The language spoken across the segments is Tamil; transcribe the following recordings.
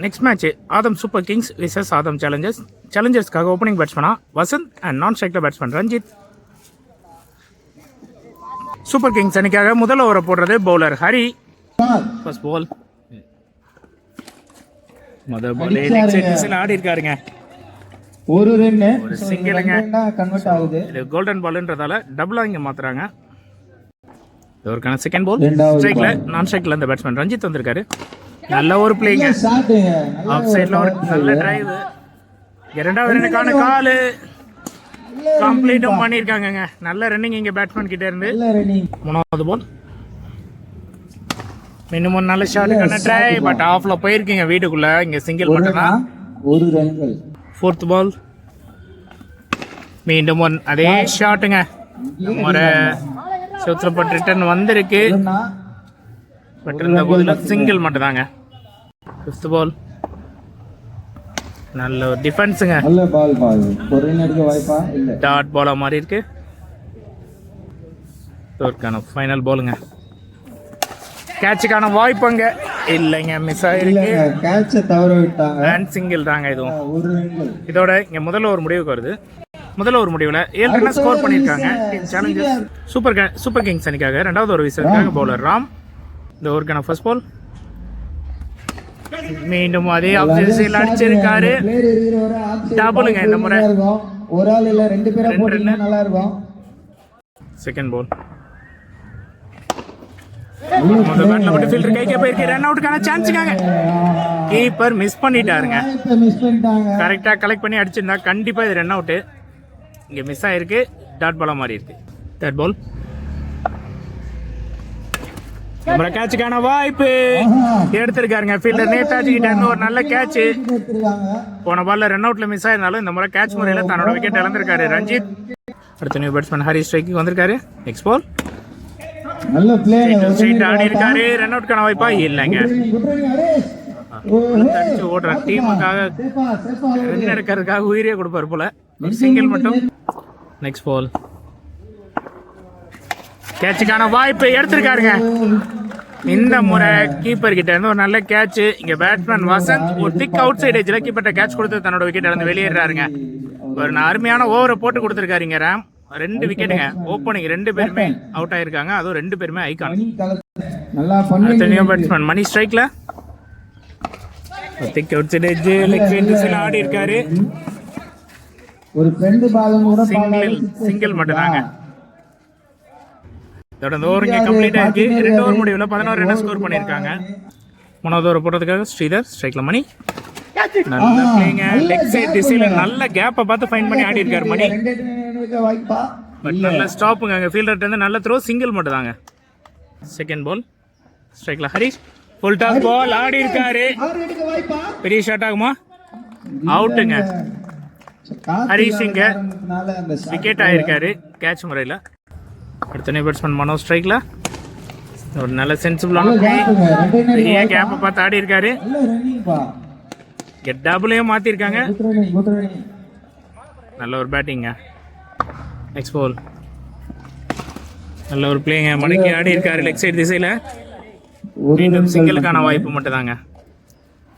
Next match Adam super kings versus Adam challengers. சேலஞ்சர்ஸ்க்காக ஓப்பனிங் பேட்ஸ்மேனா வசந்த் அண்ட் நான் ஸ்ட்ரைக்கில் பேட்ஸ்மேன் ரஞ்சித். சூப்பர் கிங்ஸ் அணிக்காக முதல் ஓவரை போடுறது பவுலர் ஹரி. ஃபர்ஸ்ட் பால் முதல் பால் ஆடி இருக்காருங்க. ஒரு சிங்கிளுங்க. கன்வெர்ட் ஆகுது. இது கோல்டன் பால்ன்றதால டபுளா இங்க மாத்துறாங்க. இதற்கான செகண்ட் பால் ஸ்ட்ரைக்ல நான் ஸ்ட்ரைக்ல இந்த பேட்ஸ்மேன் ரஞ்சித் வந்திருக்காரு. நல்ல ஒரு பிளேங்க. ஆஃப் சைடுல ஒரு நல்ல டிரைவ். இரண்டாவது ரன்னுக்கான கால் கம்ப்ளீட்டும் பண்ணிருக்காங்கங்க. நல்ல ரன்னிங் இங்க பேட்ஸ்மேன் கிட்ட இருந்து. மூணாவது பால் இன்னும் ஒரு நல்ல ஷாட்டுக்கான ட்ரை பட் ஆஃப்ல போயிருக்கீங்க வீட்டுக்குள்ள. இங்க சிங்கிள் மட்டும் தான். ஒரு ரன்கள். ஃபோர்த் பால் மீண்டும் அதே ஷாட்டுங்க. ஒரு சூத்திரப்பட்டு ரிட்டர்ன் வந்திருக்கு பட் இருந்த போதிலும் சிங்கிள் மட்டும் தாங்க. ஃபிஃப்த் பால் நல்ல ஒரு டிஃபென்ஸுங்க. நல்ல பால் ஒரு ரன் எடுக்க வாய்ப்பா இல்ல. டாட் பாலா மாதிரி இருக்கு. தோற்கான ஃபைனல் பாலுங்க. கேட்சுக்கான வாய்ப்புங்க இல்லைங்க. மிஸ் ஆயிருக்கு. கேட்ச தவற விட்டாங்க. ரன் சிங்கிள் தாங்க இதுவும். ஒரு ரன்கள். இதோட இங்க முதல்ல ஒரு முடிவுக்கு வருது. முதல்ல ஒரு முடிவில் 7 ரன் ஸ்கோர் பண்ணியிருக்காங்க சேலஞ்சர்ஸ். சூப்பர் கிங்ஸ் அணிக்காக ரெண்டாவது ஒரு வீசருக்காக பவுலர் ராம். இந்த ஓவருக்கான ஃபர்ஸ்ட் பால் மீண்டும் அதே ஆப்ஷன் அடிச்சிருக்காரு. டபுளுங்க இந்த முறை. ஒரு ஆள் இல்ல ரெண்டு பேரா போட்டீங்கன்னா நல்லா இருக்கும். செகண்ட் பால் முதல் பேட்ல மட்டும் ஃபீல்டர் கைக்கே போயிருக்கு. ரன் அவுட்டுக்கான சான்ஸ்க்காங்க. கீப்பர் மிஸ் பண்ணிட்டாருங்க. கரெக்டா கலெக்ட் பண்ணி அடிச்சிருந்தா கண்டிப்பா இது ரன் அவுட். இங்க மிஸ் ஆயிருக்கு. டாட் பாலா மாறி இருக்கு. தேர்ட் பால் நம்ம கேட்சுக்கான வாய்ப்பு எடுத்திருக்காருங்க ஃபீல்டர் நேதாஜி கிட்ட இருந்து ஒரு நல்ல கேட்ச். போன பால்ல ரன் அவுட்ல மிஸ் ஆயிருந்தாலும் இந்த முறை கேட்ச் முறையில தன்னோட விக்கெட் இழந்திருக்காரு ரஞ்சித். அடுத்த நியூ பேட்ஸ்மேன் ஹரி ஸ்ட்ரைக்கு வந்திருக்காரு. நெக்ஸ்ட் பால் நல்ல பிளே ஸ்ட்ரைட் ஆடி இருக்காரு. ரன் அவுட்கான வாய்ப்பா இல்லைங்க. அடிச்சு ஓடுற டீமுக்காக ரன் எடுக்கிறதுக்காக உயிரே கொடுப்பாரு போல. ஒரு சிங்கிள் மட்டும். நெக்ஸ்ட் பால் கேட்சுக்கான வாய்ப்பு எடுத்திருக்காருங்க. இந்த முறை கீப்பர் கிட்ட இருந்து ஒரு நல்ல கேட்ச். இங்க பேட்ஸ்மேன் வசந்த் ஒரு திக் அவுட் சைடு எஜ்ல கீப்பர்ட்ட கேட்ச் கொடுத்து தன்னோட விக்கெட் இழந்து வெளியேறாருங்க. ஒரு அருமையான ஓவரை போட்டு கொடுத்திருக்காருங்க ராம். 2 விக்கெட்டுங்க. ஓப்பனிங் 2 பேருமே அவுட் ஆயிருக்காங்க. அதுவும் 2 பேருமே ஐகான். அடுத்த நியூ பேட்ஸ்மேன் மணி ஸ்ட்ரைக்ல திக் அவுட் சைடு எஜ் லெக் சைடுல ஆடி இருக்காரு. ஒரு ஃப்ரெண்ட் பாலும் கூட சிங்கிள் மட்டும் தாங்க. தொடர்ந்து ஓவர் இங்கே கம்ப்ளீட் ஆயிருக்கு. 2 ஓவர் முடிவில் 11 ரன் ஸ்கோர் பண்ணியிருக்காங்க. மூணாவது ஓவர் போடுறதுக்காக ஸ்ரீதர் ஸ்ட்ரைக்ல மணி. நல்ல பிளேங்க. லெக் சைடு திசையில நல்ல கேப்பை பார்த்து ஃபைண்ட் பண்ணி ஆடி இருக்காரு மணி. பட் நல்ல ஸ்டாப்புங்க. அங்கே ஃபீல்டர்ட்ட இருந்து நல்ல த்ரோ. சிங்கிள் மட்டும் தாங்க. செகண்ட் பால் ஸ்ட்ரைக்ல ஹரிஷ் ஃபுல் டாஸ் பால் ஆடி இருக்காரு. பெரிய ஷாட் ஆகுமா? அவுட்டுங்க. ஹரிஷ் இங்க விக்கெட் ஆயிருக்காரு கேட்ச் முறையில். அடுத்த நியூ பேட்ஸ்மேன் மனோ ஸ்ட்ரைக்ல ஒரு நல்ல சென்சிபிளான பெரிய கேப்பை பார்த்து ஆடி இருக்காரு. டபுளையும் மாத்திருக்காங்க. நல்ல ஒரு பேட்டிங்க. நெக்ஸ்ட் பால் நல்ல ஒரு பிளேங்க. மணிக்கு ஆடி இருக்காரு லெக் சைடு திசையில. மீண்டும் சிங்கிளுக்கான வாய்ப்பு மட்டும் தாங்க.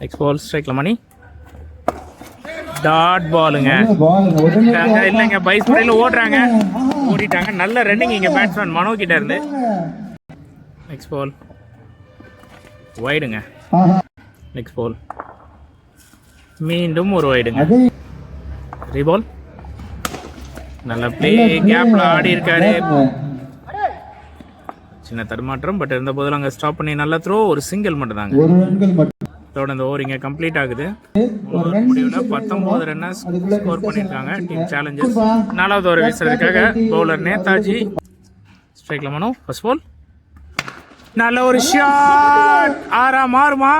நெக்ஸ்ட் பால் ஸ்ட்ரைக்ல மணி. டாட் பாலுங்க. இல்லைங்க பைஸ் முறையில் ஓடுறாங்க. ஓடிட்டாங்க. நல்ல ரன்னிங் இங்க பேட்ஸ்மேன் மனோ கிட்ட இருந்து. நெக்ஸ்ட் பால் வைடுங்க. நெக்ஸ்ட் பால் மீண்டும் ஒரு வைடுங்க. ரீபால் நல்ல பிளே கேப்ல ஆடி இருக்காரு. சின்ன தடுமாற்றம் பட் இருந்த போதில் அங்கே ஸ்டாப் பண்ணி நல்ல த்ரோ. ஒரு சிங்கிள் மட்டும் தாங்க. தொடர்ந்து ஓவர் இங்கே கம்ப்ளீட் ஆகுது. முடிவில் 19 ரன்ஸ் ஸ்கோர் பண்ணியிருக்காங்க டீம் சேலஞ்சர்ஸ். 4வது ஓவர் வீசுறதுக்காக பவுலர் நேதாஜி ஸ்ட்ரைக்ல மனோ. ஃபர்ஸ்ட் பால் நல்ல ஒரு ஷாட். ஆறா மாறுமா?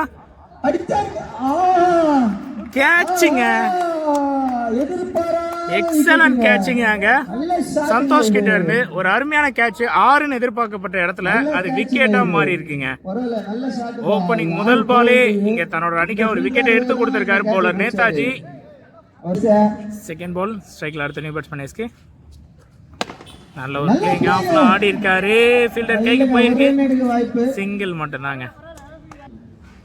கேட்சிங்க. Excellent catching. அங்க சந்தோஷ் கிட்ட இருந்து ஒரு அருமையான கேட்ச். 6ன்னு எதிர்பார்க்கப்பட்ட இடத்துல அது விக்கெட்டா மாறி இருக்குங்க. ஓப்பனிங் முதல் பாலே இங்க தன்னோட அணிக்கு ஒரு விக்கெட்டை எடுத்து கொடுத்திருக்காரு பவுலர் நேதாஜி. செகண்ட் பால் ஸ்ட்ரைக்ல அடுத்த நியூ பேட்ஸ்மேன் எஸ்கே. நல்ல ஒரு பிளேயிங் ஆஃப்ல ஆடி இருக்காரு. ஃபீல்டர் கைக்கு போயிருக்கு. சிங்கிள் மட்டும் தாங்க.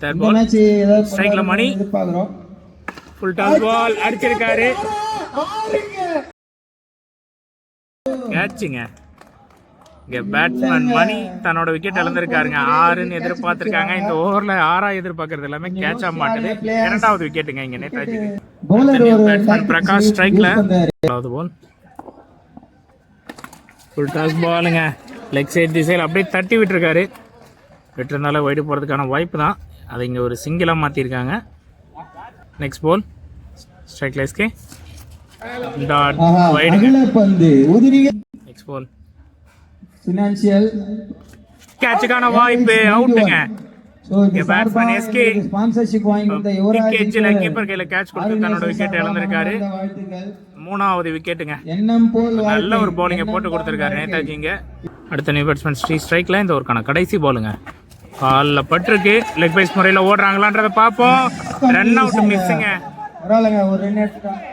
தேர்ட் இந்த பால் மேட்ச் ஏதாவது ஸ்ட்ரைக்ல மணி எதிர்பார்க்கிறோம். ஃபுல் டாஸ் பால் அடிச்சிருக்காரு கேட்சுங்க. இங்க பேட்ஸ்மேன் மணி தன்னோட விக்கெட் இழந்திருக்காருங்க. 6ன்னு எதிர்பார்த்திருக்காங்க. இந்த ஓவர்ல 6 எதிர்பார்க்கறது எல்லாமே கேட்ச் ஆக மாட்டுது. 2வது விக்கெட்டுங்க இங்க நேதாஜிக்கு. bowler ஒரு பேட்ஸ்மேன் tactics பிரகாஷ் ஸ்ட்ரைக்ல use பண்றாரு. 4வது பால் ஃபுல் டாஸ் பாலுங்க. லெக் சைட் திசையில் அப்படியே தட்டி விட்டுருக்காரு. விட்டுருந்தாலும் வைடு போகிறதுக்கான வாய்ப்பு தான். அதை இங்கே ஒரு சிங்கிளாக மாற்றிருக்காங்க. நெக்ஸ்ட் பால் ஸ்ட்ரைக் லைஸ்கே டாட் ஆஹா, வைடுங்க. அகல பந்து உதிரிக நெக்ஸ்ட் பால் ஃபினான்ஷியல் கேட்சுக்கான வாய்ப்பு அவுட்டுங்க. இங்க பேட்ஸ்மேன் எஸ்கே ஸ்பான்சர்ஷிப் வாங்கி கொடுத்த விக்கெட்ல கீப்பர் கையில கேட்ச் கொடுத்து தன்னோட விக்கெட் இழந்திருக்காரு. 3வது விக்கெட்டுங்க. எண்ணம் போல் நல்ல ஒரு பவுலிங்கை போட்டு கொடுத்துருக்காரு நேதாஜி இங்க. அடுத்த நியூ பேட்ஸ்மேன் ஸ்ரீ ஸ்ட்ரைக்ல இந்த ஒருக்கான கடைசி பாலுங்க. காலில் பட்டிருக்கு. லெக் பைஸ் முறையில் ஓடுறாங்களான்றத பார்ப்போம். ரன் அவுட் மிஸ்ஸுங்க. பரவாயில்லைங்க, ஒரு ரன் எடுத்துட்டாங்க.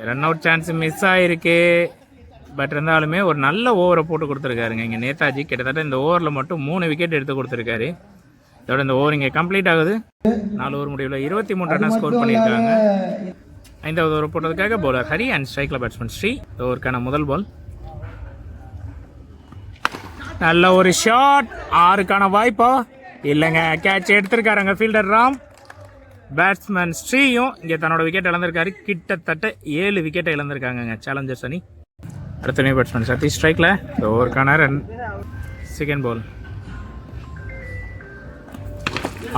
ரன் அவுட் சான்ஸ் மிஸ் ஆயிருக்கு. பட் இருந்தாலுமே ஒரு நல்ல ஓவரை போட்டு கொடுத்துருக்காருங்க இங்கே நேதாஜி. கிட்டத்தட்ட இந்த ஓவரில் மட்டும் 3 விக்கெட் எடுத்து கொடுத்துருக்காரு. இதோட இந்த ஓவர் இங்கே கம்ப்ளீட் ஆகுது. 4 ஓவர் முடிவில் 23 ரன் ஸ்கோர் பண்ணியிருக்காங்க. 5வது ஓவர் போட்டதுக்காக பவுலர் ஹரி அண்ட் ஸ்ட்ரைக்கில் பேட்ஸ்மேன் ஸ்ரீ. இந்த ஓவருக்கான முதல் பால் நல்ல ஒரு ஷாட். 6க்கான வாய்ப்பா இல்லைங்க. கேட்ச் எடுத்திருக்காருங்க ஃபீல்டர் ராம். பேட்ஸ்மேன் ஸ்ரீயும் இங்கே தன்னோட விக்கெட் இழந்திருக்காரு. கிட்டத்தட்ட 7 விக்கெட்டை இழந்திருக்காங்க சேலஞ்சர்ஸ் அணி. அடுத்த நியூ பேட்ஸ்மேன் சதீஷ் ஸ்ட்ரைக்கில் இந்த ஓவருக்கான செகண்ட் பால்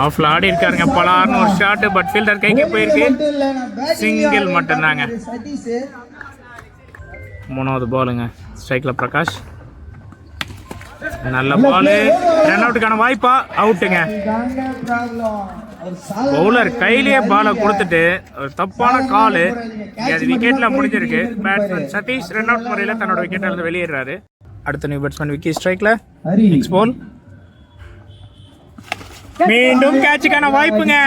ஆஃப்ல ஆடி இருக்காருங்க. பலார்னு ஒரு ஷாட். பட் ஃபீல்டர் கைக்கு போயிருக்கு. சிங்கிள் மட்டும்தாங்க. 3வது பாலுங்க ஸ்ட்ரைக்கில் பிரகாஷ். நல்ல பாலு. ரன் அவுட்டுக்கான வாய்ப்பா அவுட்டுங்க. பவுலர் கையிலேயே பாலை கொடுத்துட்டு ஒரு தப்பான காலு. அது விக்கெட்ல முடிஞ்சிருக்கு. பேட்ஸ்மேன் சதீஷ் ரன் அவுட் முறையில் தன்னோட விக்கெட்ல இருந்து வெளியேறாரு. அடுத்த நியூ பேட்ஸ்மேன் விக்கி ஸ்ட்ரைக்ல நெக்ஸ்ட் பால் மீண்டும் கேட்சுக்கான வாய்ப்புங்க.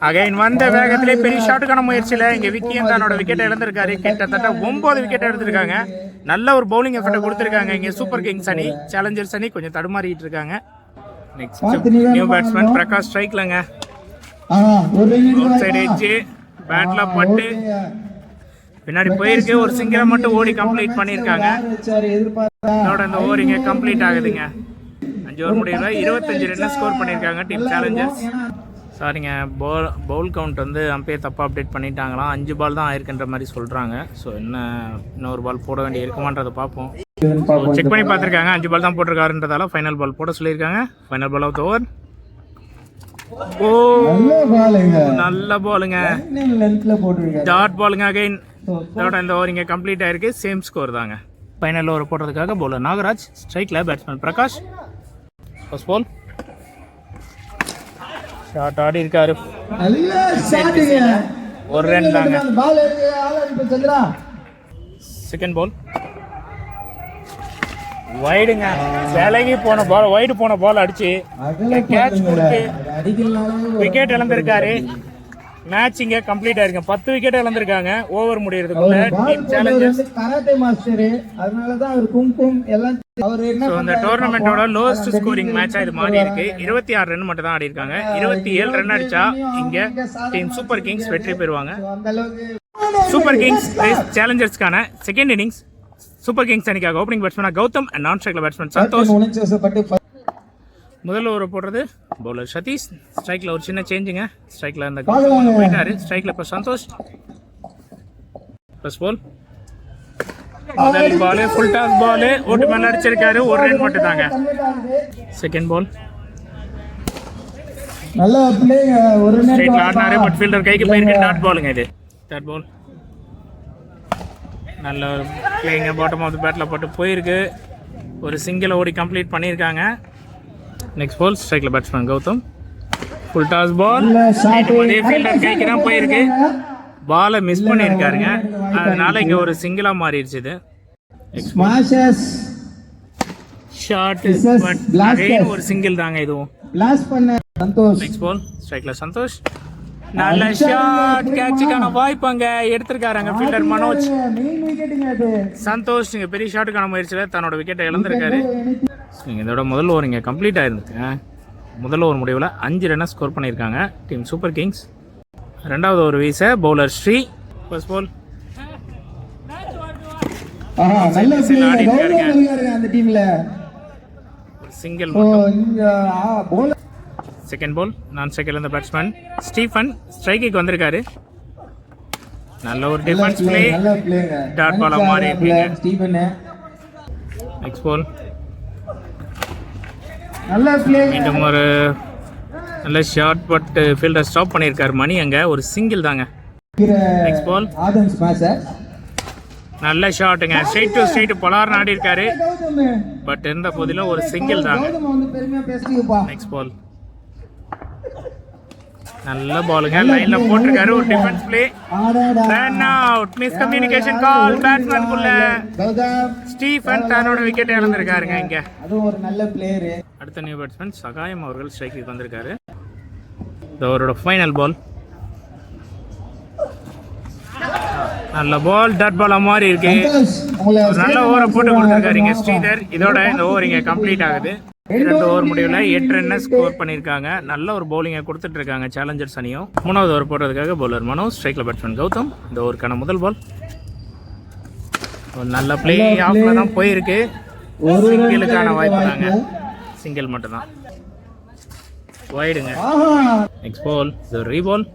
அகைன் வந்த வேகத்திலே பெரிய ஷாட்டுக்கான முயற்சியில் இங்கே விக்கியும் தன்னோட விக்கெட்டை இழந்திருக்காரு. கிட்டத்தட்ட 9 விக்கெட் எடுத்திருக்காங்க. நல்ல ஒரு பவுலிங் எஃபெக்டை கொடுத்துருக்காங்க இங்கே சூப்பர் கிங்ஸ் அணி. சேலஞ்சர்ஸ் அணி கொஞ்சம் தடுமாறிட்டு இருக்காங்க. நெக்ஸ்ட் நியூ பேட்ஸ்மேன் பிரகாஷ் ஸ்ட்ரைக்லங்க. அவுட் சைடு எட்ஜ் பேட்ல பட்டு பின்னாடி போயிருக்கு. ஒரு சிங்கிளை மட்டும் ஓடி கம்ப்ளீட் பண்ணியிருக்காங்க. இதோட இந்த ஓவர் இங்கே கம்ப்ளீட் ஆகுதுங்க. 5 ஓவர் முடியல 25 ரன் ஸ்கோர் பண்ணியிருக்காங்க டீம் சேலஞ்சர்ஸ். சாரிங்க, பவுல் கவுண்ட் வந்து அம்பையர் தப்பாக அப்டேட் பண்ணிட்டாங்களாம். 5 பால் தான் ஆயிருக்குன்ற மாதிரி சொல்கிறாங்க. ஸோ இன்னொரு பால் போட வேண்டிய இருக்குமான்றதை பார்ப்போம். செக் பண்ணி பார்த்துருக்காங்க. 5 பால் தான் போட்டிருக்காருன்றதால ஃபைனல் பால் போட சொல்லியிருக்காங்க. Final ball of the over. ஓ நல்ல பாலுங்க. டாட் பாலுங்க. அகைன் இதோட இந்த ஓவர் இங்கே கம்ப்ளீட் ஆயிருக்கு. சேம் ஸ்கோர் தாங்க. ஃபைனல் ஓவர் போடுறதுக்காக பவுலர் நாகராஜ் ஸ்ட்ரைக்கில் batsman Prakash. First ball shot ஆடி இருக்காரு. ஒரு ரன் தாங்க. செகண்ட் பால் வைடுங்க. விலகி போன பால் வைடு போன பால் அடிச்சு கேட்ச் கொடுத்து விக்கெட் இழந்திருக்காரு. மேட்ச் இங்க கம்ப்ளீட் ஆயிருக்கு. 10 விக்கெட் இழந்திருக்காங்க ஓவர் முடியறதுக்குள்ள. டீம் சேலஞ்சர்ஸ் கராத்தே மாஸ்டர், அதனால தான் அவர் கும்கும் எல்லாம் அவர் என்ன இந்த டோர்னமெண்டோட லோவஸ்ட் ஸ்கோரிங் மேட்சா இது மாறி இருக்கு. 26 ரன் மட்டும் தான் ஆடி இருக்காங்க. 27 ரன் அடிச்சா இங்க டீம் சூப்பர் கிங்ஸ் வெற்றி பெறுவாங்க. அந்த அளவுக்கு சூப்பர் கிங்ஸ் சேலஞ்சர்ஸ்க்கான செகண்ட் இன்னிங்ஸ் சூப்பர் கிங்ஸ் அணிக்காக ஓப்பனிங் பேட்ஸ்மேனா கௌதம் அண்ட் நான் ஸ்ட்ரைக்ல பேட்ஸ்மேன் சந்தோஷ். முதல்ல ஓவர் போடுறது பவுலர் சதீஷ். ஸ்ட்ரைக்ல ஒரு சின்ன சேஞ்சுங்க. ஸ்ட்ரைக்ல இந்த போயிட்டாரு. ஸ்ட்ரைக்ல இப்போ சந்தோஷ். ஃபர்ஸ்ட் பால் முதல் பால் ஃபுல் டாஸ் பால். ஓட்டு மேல அடிச்சிருக்காரு. ஒரு ரன் மட்டும் தாங்க. செகண்ட் பால் நல்ல பிளே. ஒரு ஸ்ட்ரைட்ல ஆடினாரு. பட் ஃபீல்டர் கைக்கு போயிருக்கு. டாட் பாலுங்க இது. தேர்ட் பால் நல்ல ஒரு பிளேயிங்க. பாட்டம் ஆஃப் தி பேட்டில் போட்டு போயிருக்கு. ஒரு சிங்கிளை ஓடி கம்ப்ளீட் பண்ணியிருக்காங்க. நெக்ஸ்ட் பால் ஸ்ட்ரைக்கில் batsman Gautam. Full toss ball. அதே ஃபீல்டர் கைக்கு தான் போயிருக்கு. பாலை மிஸ் பண்ணியிருக்காருங்க. அதனால இங்கே ஒரு சிங்கிளாக மாறிடுச்சு இது. ஷார்ட் பட் ஒரு சிங்கிள் தாங்க இதுவும். நெக்ஸ்ட் பால் ஸ்ட்ரைக்கில் சந்தோஷ். நல்ல ஷாட். கேட்சுக்கான வாய்ப்பு அங்கே எடுத்திருக்காருங்க ஃபீல்டர் மனோஜ். சந்தோஷ் பெரிய ஷாட்டுக்கான முயற்சியில் தன்னோட விக்கெட்டை இழந்திருக்காரு. இதோட முதல் ஓவர் இங்கே கம்ப்ளீட் ஆயிருந்துங்க. முதல் ஓவர் முடிவில் 5 ரன்னை ஸ்கோர் பண்ணியிருக்காங்க டீம் சூப்பர் கிங்ஸ். ரெண்டாவது ஓவர் வீச பவுலர் ஸ்ரீ. ஃபர்ஸ்ட் பால் நல்ல பிளேயர் கௌதம் இருக்காரு அந்த டீம்ல. சிங்கிள். பவுலர் செகண்ட் பால் நான் செகண்ட் இந்த பேட்ஸ்மேன் ஸ்டீஃபன் ஸ்ட்ரைக்குக்கு வந்திருக்காரு. நல்ல ஒரு டிஃபென்ஸ் பிளே. நல்ல பிளேங்க. டாட் பால் மாறி இருக்கு ஸ்டீஃபன். நெக்ஸ்ட் பால் நல்ல பிளே. மீண்டும் ஒரு நல்ல ஷாட் பட் ஃபீல்டர் ஸ்டாப் பண்ணியிருக்காரு மணி. அங்கே ஒரு சிங்கிள் தாங்க. Next ball Adam smasher. நல்ல ஷாட்டுங்க. ஸ்ட்ரைட் டு ஸ்ட்ரைட் பொலார் ஆடி இருக்காரு. பட் இருந்த போதிலும் ஒரு சிங்கிள் தாங்க. நெக்ஸ்ட் பால் நல்ல பாலுங்க. லைன்ல போட்டிருக்காரு. ஒரு defence play. Run out. Miss communication call. Batsman குள்ள ஸ்டீஃபன் தன்னோட விக்கெட் இழந்திருக்காருங்க. இங்க அது ஒரு நல்ல பிளேயர். அடுத்த நியூ பேட்ஸ்மேன் சகாயம் அவர்கள் ஸ்ட்ரைக்குக்கு வந்திருக்காரு. இது அவரோட ஃபைனல் பால். நல்ல பால். டாட் பால் மாதிரி இருக்கு. நல்ல ஓவரை போட்டு கொடுத்துருக்காருங்க ஸ்ரீதர். இதோட இந்த ஓவர் இங்க கம்ப்ளீட் ஆகுது. 2 ஓவர் முடிவில் 8 ரன்னை ஸ்கோர் பண்ணியிருக்காங்க. நல்ல ஒரு பவுலிங்கை கொடுத்துட்டு இருக்காங்க சேலஞ்சர்ஸ் அணியும். 3வது ஓவர் போடுறதுக்காக பவுலர் மனோஜ், ஸ்ட்ரைக்கில் பேட்ஸ்மேன் கௌதம். இந்த ஓவருக்கான முதல் பால் ஒரு நல்ல பிளே ஆஃப்ல தான் போயிருக்கு. சிங்கிளுக்கான வாய்ப்பு தாங்க. சிங்கிள் மட்டும்தான். வைடுங்க. நெக்ஸ்ட் பால் இது ரீபால்.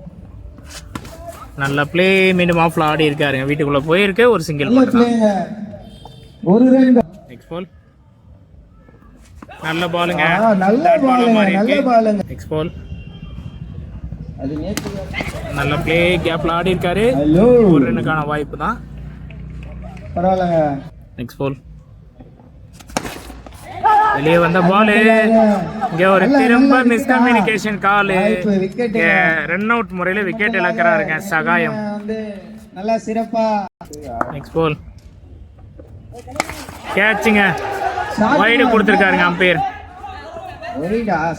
நல்ல பிளே. மீண்டும் ஆஃப்ல ஆடி இருக்காருங்க. வீட்டுக்குள்ள போயிருக்கு. ஒரு சிங்கிள் மட்டும்தான். நெக்ஸ்ட் பால் நல்ல பாலுங்க. நல்ல பாலுங்க. நெக்ஸ்ட் பால் நல்ல பிளே. கேப்ல ஆடி இருக்காரு. ஒரு ரன்னுக்கான வாய்ப்பு தான். பரவாயில்லைங்க. நெக்ஸ்ட் பால் வெளியே வந்த பால். இங்க ஒரு திரும்ப miss communication call. Run out முறையில விக்கெட் இழக்கிறாருங்க சகாயம். நல்லா சிறப்பா. நெக்ஸ்ட் பால் கேட்சுங்க. வைடு கொடுத்துருக்காருங்க அம்பையர்.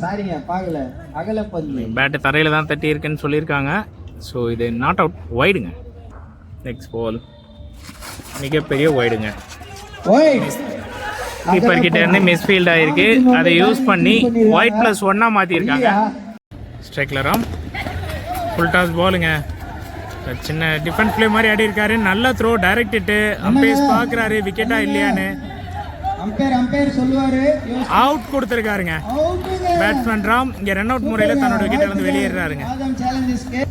சாரிங்க பார்க்கல. அகல பந்து. பேட்டு தரையில தான் தட்டி இருக்குன்னு சொல்லியிருக்காங்க. ஸோ இது நாட் அவுட். வைடுங்க. நெக்ஸ்ட் பால் மிகப்பெரிய வைடுங்க. கீப்பர் கிட்ட இருந்து மிஸ்ஃபீல்ட் ஆயிருக்கு. அதை யூஸ் பண்ணி ஒயிட் +1 மாத்திருக்காங்க. ஸ்ட்ரைக்ல ராம். ஃபுல் டாஸ் பாலுங்க. சின்ன டிஃபென்ஸ் பிளே மாதிரி ஆடி இருக்காரு. நல்ல த்ரோ. Direct hit. அம்பையர்ஸ் பாக்குறாரு விக்கெட்டா இல்லையான்னு. அம்பையர் சொல்லுவாரு. அவுட் கொடுத்துருக்காருங்க பேட்ஸ்மேன் ராம். இங்க ரன் அவுட் முறையில தன்னோட விக்கெட்டை வந்து வெளியேறாருங்க.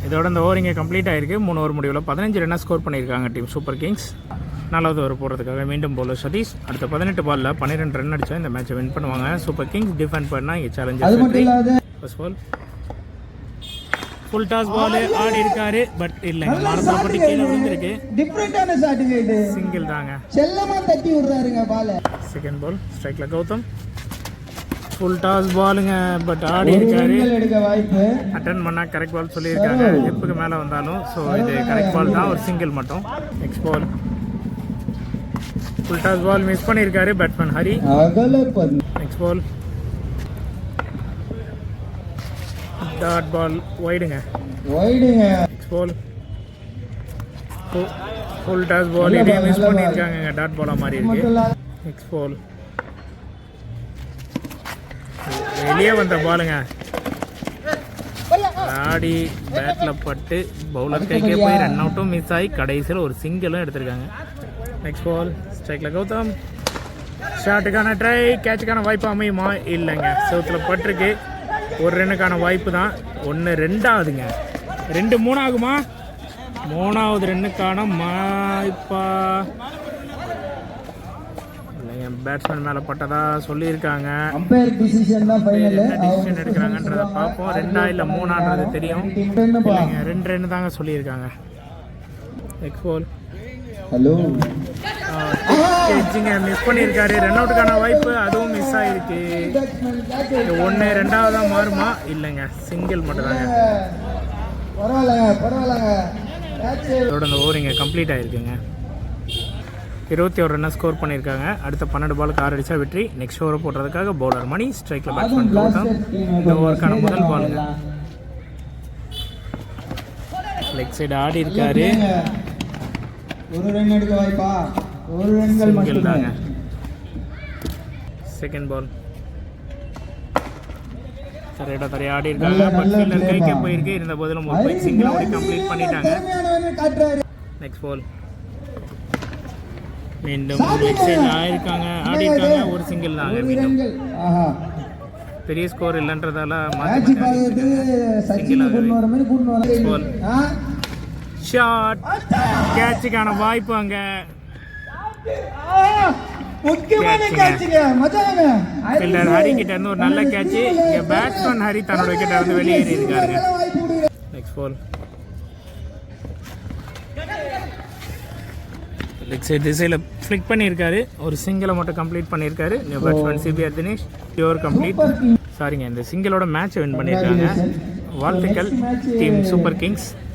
இதோட இந்த ஓவர் இங்க கம்ப்ளீட் ஆயிருக்கு. 3 ஓவர் முடிவில் 15 ரன்னை ஸ்கோர் பண்ணியிருக்காங்க டீம் சூப்பர் கிங்ஸ். 4வது ஓவர் போடுறதுக்காக மீண்டும் பவுலர் சதீஷ். அடுத்த 18 பால்ல 12 ரன் அடிச்சா இந்த மேட்சை வின் பண்ணுவாங்க. சூப்பர் கிங்ஸ் டிஃபெண்ட் பண்ணா இங்க challenger. First ball full toss ball ஆடி இருக்காரு. பட் இல்லங்க மரத்துல பட்டு கீழ விழுந்திருக்கு. டிஃபரண்டான ஷாட்டுங்க இது. சிங்கிள் தாங்க. செல்லமா தட்டி விடுறாருங்க பால். செகண்ட் பால் ஸ்ட்ரைக்ல கௌதம். ஃபுல் டாஸ் பாலுங்க. பட் ஆடி இருக்காரு. எடுக்க வாய்ப்பு. அட்டெண்ட் பண்ணா கரெக்ட் பால் சொல்லியிருக்காங்க. ஹிப்புக்கு மேல வந்தாலும் ஸோ இது கரெக்ட் பால் தான். ஒரு சிங்கிள் மட்டும். Next ball full toss ball miss பண்ணியிருக்காரு batsman Hari. Next ball dot ball வைடுங்க. Next ball full toss ball. இதையும் மிஸ் பண்ணியிருக்காங்க. டாட் பாலா மாதிரி இருக்கு. நெக்ஸ்ட் பால் வெளியே வந்த பாலுங்க. ஆடி பேட்ல பட்டு பவுலர் கைக்கே போய் ரன் அவுட்டும் மிஸ் ஆகி கடைசியில் ஒரு சிங்கிளும் எடுத்திருக்காங்க. நெக்ஸ்ட் பால் ஸ்ட்ரைக்ல கௌதம். ஷாட்டுக்கான ட்ரை. கேட்சுக்கான வாய்ப்பு அமையுமா? இல்லைங்க. செவத்தில் பட்டிருக்கு. ஒரு ரன்னுக்கான வாய்ப்பு தான். 1-2 ஆகுதுங்க. 2-3 ஆகுமா? 3வது ரன்னுக்கான வாய்ப்பா? இல்லைங்க பேட்ஸ்மேன் மேலே பட்டதா சொல்லியிருக்காங்க. அம்பையர் டிசிஷன் தான் ஃபைனல். என்ன டிசிஷன் எடுக்கிறாங்கன்றத பார்ப்போம். 2ஆ இல்லை 3ஆன்றது தெரியும். இல்லைங்க 2 ரன் தாங்க சொல்லியிருக்காங்க. நெக்ஸ்ட் பால் ஹலோ மிஸ் பண்ணியிருக்காரு. ரன் அவுட்டுக்கான வாய்ப்பு அதுவும் மிஸ் ஆயிருக்கு. 1-2 மாறுமா? இல்லைங்க சிங்கிள் மட்டும் தாங்க. இதோட இந்த ஓவர் இங்கே கம்ப்ளீட் ஆகிருக்குங்க. 21 ரன்னை ஸ்கோர் பண்ணியிருக்காங்க. அடுத்த 12 பாலுக்கு 6 அடிச்சா வெற்றி. நெக்ஸ்ட் ஓவர் போடுறதுக்காக பவுலர் மணி, ஸ்ட்ரைக்கில் பேட்ஸ்மேன் கௌதம். இந்த ஓவருக்கான முதல் பாலுங்க. லெக் சைடு ஆடி இருக்காரு. ஒரு ரன் எடுக்க வாய்ப்பா? ஒரு ரன்கள் மட்டும். செகண்ட் பால் தரையிட தரையா ஆடி இருக்காங்க. பட் ஃபீல்டர் கைக்கே போயிருக்கு. இருந்த போதிலும் ஒரு பைக் சிங்கிள் ஓடி கம்ப்ளீட் பண்ணிட்டாங்க. நெக்ஸ்ட் பால் மீண்டும் லெக் சைடு ஆடி இருக்காங்க. ஒரு சிங்கிள் தாங்க மீண்டும். பெரிய ஸ்கோர் இல்லைன்றதால ஷாட் கேட்சுக்கான வாய்ப்பு அங்க. ஃபீல்டர் ஹரி கிட்ட இருந்து ஒரு நல்ல கேட்ச். இங்க பேட்ஸ்மேன் ஹரி தன்னோட விக்கெட்டை இருந்து வெளியேறி இருக்காரு. நெக்ஸ்ட் பால் லெக் சைடு திசையில் ஃப்ளிக் பண்ணியிருக்காரு. ஒரு சிங்கிளை மட்டும் கம்ப்ளீட் பண்ணியிருக்காரு. New batsman CPR Dinesh pure complete. சாரிங்க, இந்த சிங்கிளோட மேட்சை வின் பண்ணியிருக்காங்க. வாழ்த்துக்கள் டீம் சூப்பர் கிங்ஸ்.